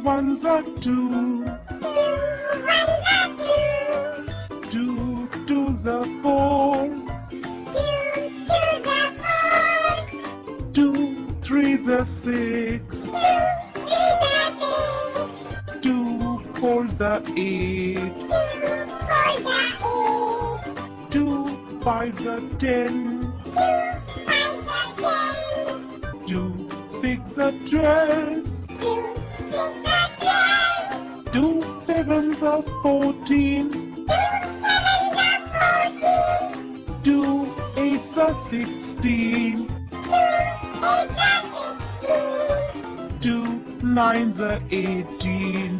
ones are two. 2 twos are 4. 2 threes are 6. 2 fours are 8. 2 fives are 10. 2 six are 12. 2 sevens are 14. 2 eights are 16. 2 nines are 18.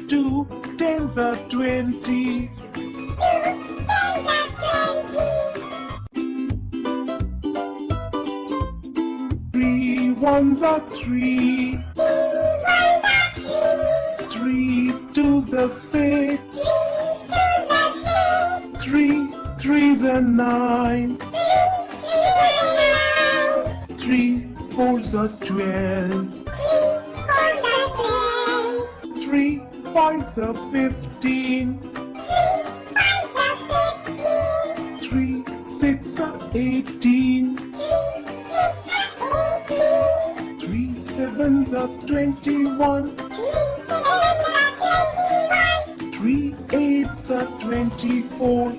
2 tens are 20. 3 ones are 3. 3 twos are 6. 3 threes are 9. 3 fours are 12. 3 fives are 15. 3 six are 18. 3 sevens are 21. 3 eights are 24.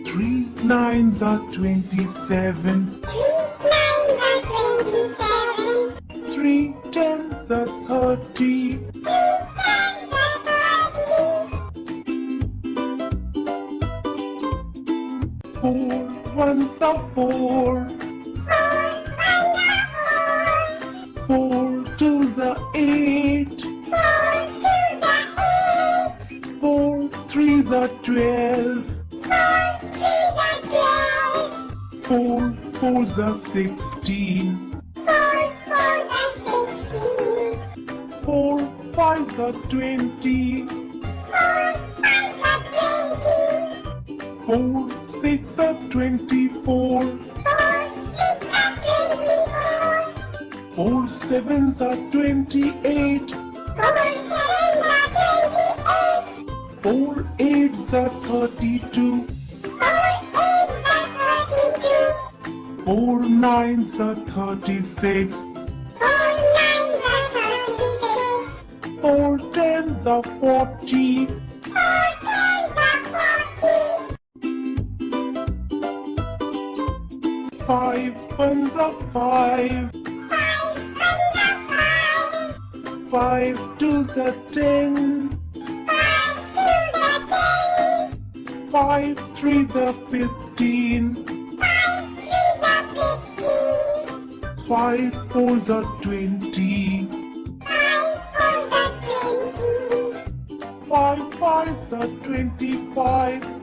3 nines are 27. 3 tens are 30. 4 ones are 4. 4 twos are 8. 4 threes are 12. 4 fours are 16. 4 fives are 20. 4 six are 24. 4 sevens are 28. 4 eights are 32. 4 nines are 36. 4 tens are 40. 5 ones are 5. 5 twos are 10. 5 threes are 15. 5 fours are 20. 5 fives are 25.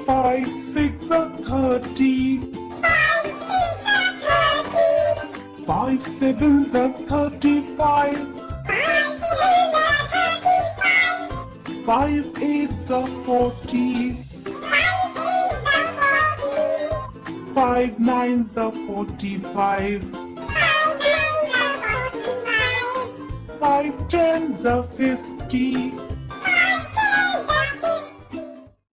5 six are 30. 5 sevens are 35. 5 eights are 40. 5 nines are 45. 5 tens are 50.